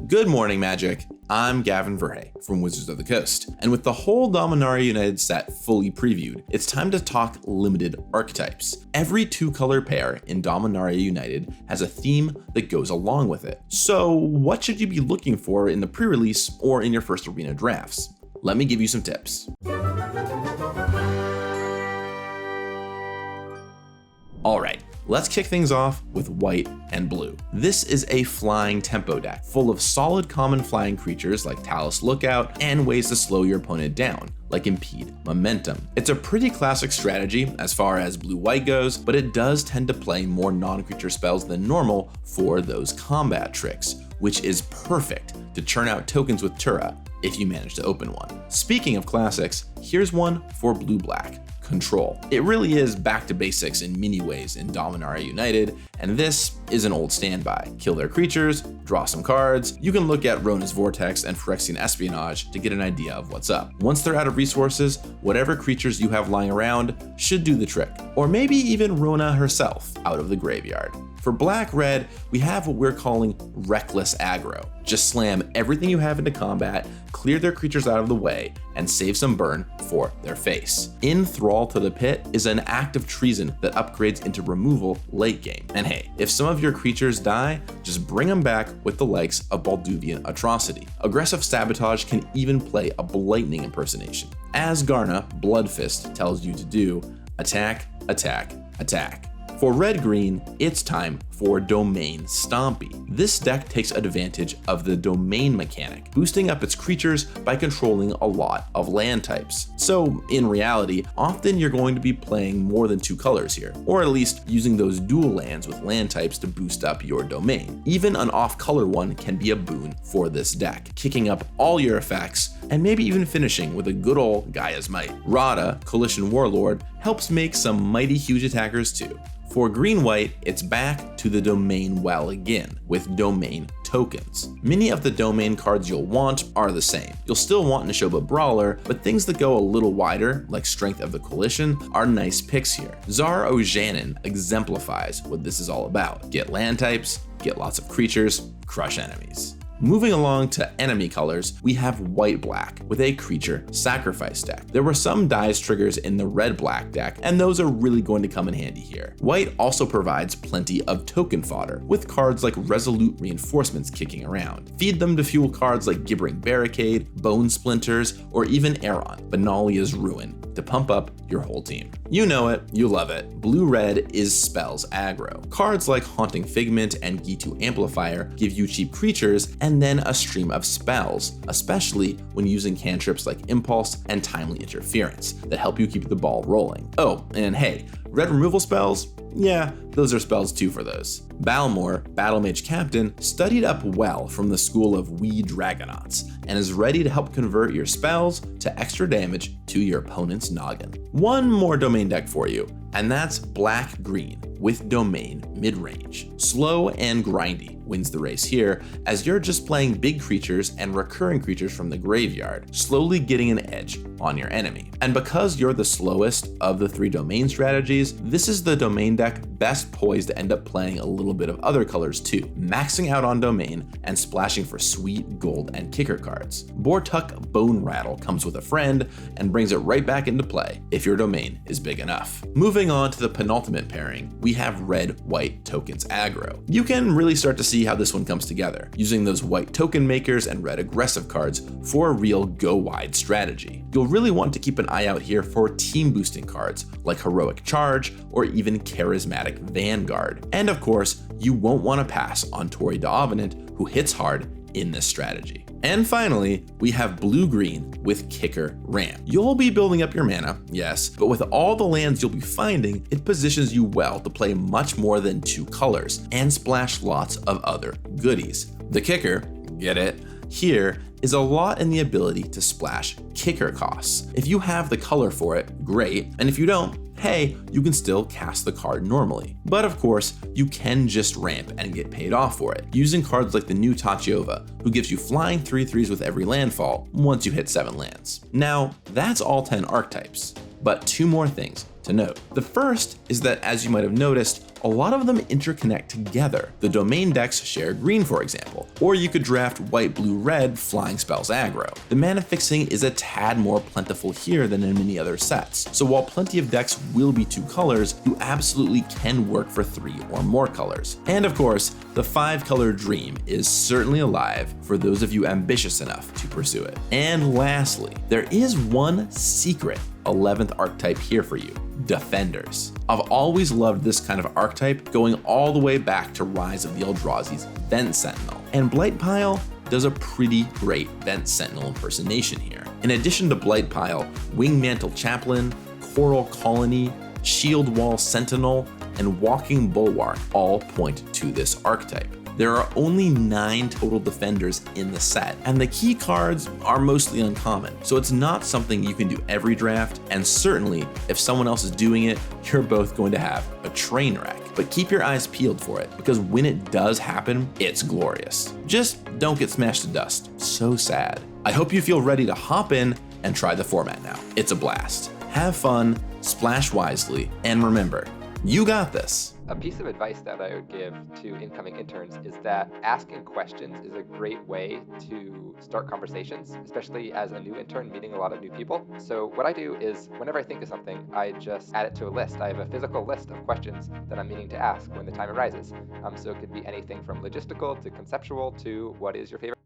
Good morning, Magic. I'm Gavin Verhey from Wizards of the Coast, and with the whole Dominaria United set fully previewed, it's time to talk limited archetypes. Every two-color pair in Dominaria United has a theme that goes along with it. So what should you be looking for in the pre-release or in your first arena drafts? Let me give you some tips. Alright, let's kick things off with white and blue. This is a flying tempo deck, full of solid common flying creatures like Talus Lookout and ways to slow your opponent down, like Impede Momentum. It's a pretty classic strategy as far as blue-white goes, but it does tend to play more non-creature spells than normal for those combat tricks, which is perfect to churn out tokens with Jhoira if you manage to open one. Speaking of classics, here's one for blue-black. Control. It really is back to basics in many ways in Dominaria United, and this is an old standby. Kill their creatures, draw some cards. You can look at Rona's Vortex and Phyrexian Espionage to get an idea of what's up. Once they're out of resources, whatever creatures you have lying around should do the trick. Or maybe even Rona herself out of the graveyard. For black-red, we have what we're calling reckless aggro. Just slam everything you have into combat, clear their creatures out of the way, and save some burn for their face. In Thrall to the Pit is an act of treason that upgrades into removal late game. And hey, if some of your creatures die, just bring them back with the likes of Balduvian Atrocity. Aggressive Sabotage can even play a Blightning impersonation. As Garna, Bloodfist, tells you to do, attack, attack, attack. For red-green, it's time for Domain Stompy. This deck takes advantage of the domain mechanic, boosting up its creatures by controlling a lot of land types. So in reality, often you're going to be playing more than two colors here, or at least using those dual lands with land types to boost up your domain. Even an off-color one can be a boon for this deck, kicking up all your effects and maybe even finishing with a good old Gaia's Might. Radha, Coalition Warlord, helps make some mighty huge attackers too. For green-white, it's back to the domain well again, with domain tokens. Many of the domain cards you'll want are the same. You'll still want Nishoba Brawler, but things that go a little wider, like Strength of the Coalition, are nice picks here. Zar Ojanen exemplifies what this is all about. Get land types, get lots of creatures, crush enemies. Moving along to enemy colors, we have white-black with a creature sacrifice deck. There were some dice triggers in the red-black deck, and those are really going to come in handy here. White also provides plenty of token fodder, with cards like Resolute Reinforcements kicking around. Feed them to fuel cards like Gibbering Barricade, Bone Splinters, or even Aeron, Benalia's Ruin, to pump up your whole team. You know it, you love it. Blue-red is spells aggro. Cards like Haunting Figment and Gitu Amplifier give you cheap creatures and then a stream of spells, especially when using cantrips like Impulse and Timely Interference that help you keep the ball rolling. Oh, and hey, red removal spells? Yeah, those are spells too for those. Balmor, Battle Mage Captain, studied up well from the school of Wee Dragonauts and is ready to help convert your spells to extra damage to your opponent's noggin. One more domain deck for you, and that's black-green with domain mid-range. Slow and grindy wins the race here, as you're just playing big creatures and recurring creatures from the graveyard, slowly getting an edge on your enemy. And because you're the slowest of the three domain strategies, this is the domain deck best poised to end up playing a little bit of other colors too, maxing out on domain and splashing for sweet gold and kicker cards. Bortuk Bone Rattle comes with a friend and brings it right back into play if your domain is big enough. Moving on to the penultimate pairing, we have red-white tokens aggro. You can really start to see how this one comes together, using those white token makers and red aggressive cards for a real go-wide strategy. You'll really want to keep an eye out here for team boosting cards like Heroic Charge or even Charismatic Vanguard. And of course, you won't want to pass on Tori D'Avenant, who hits hard in this strategy. And finally, we have blue-green with Kicker Ramp. You'll be building up your mana, yes, but with all the lands you'll be finding, it positions you well to play much more than two colors and splash lots of other goodies. The kicker, get it? Here is a lot in the ability to splash kicker costs. If you have the color for it, great, and if you don't, hey, you can still cast the card normally. But of course, you can just ramp and get paid off for it, using cards like the new Tachiova, who gives you flying 3/3s with every landfall once you hit 7 lands. Now, that's all 10 archetypes, but 2 more things to note. The first is that, as you might have noticed, a lot of them interconnect together. The domain decks share green, for example, or you could draft white, blue, red flying spells aggro. The mana fixing is a tad more plentiful here than in many other sets, so while plenty of decks will be 2 colors, you absolutely can work for 3 or more colors. And of course, the 5-color dream is certainly alive for those of you ambitious enough to pursue it. And lastly, there is one secret 11th archetype here for you: Defenders. I've always loved this kind of archetype, going all the way back to Rise of the Eldrazi's Vent Sentinel, and Blightpile does a pretty great Vent Sentinel impersonation here. In addition to Blightpile, Wingmantle Chaplain, Coral Colony, Shield Wall Sentinel, and Walking Bulwark all point to this archetype. There are only 9 total defenders in the set, and the key cards are mostly uncommon, so it's not something you can do every draft, and certainly if someone else is doing it, you're both going to have a train wreck. But keep your eyes peeled for it, because when it does happen, it's glorious. Just don't get smashed to dust. So sad. I hope you feel ready to hop in and try the format now. It's a blast. Have fun, splash wisely, and remember, you got this. A piece of advice that I would give to incoming interns is that asking questions is a great way to start conversations, especially as a new intern meeting a lot of new people. So what I do is whenever I think of something, I just add it to a list. I have a physical list of questions that I'm meaning to ask when the time arises. So it could be anything from logistical to conceptual to what is your favorite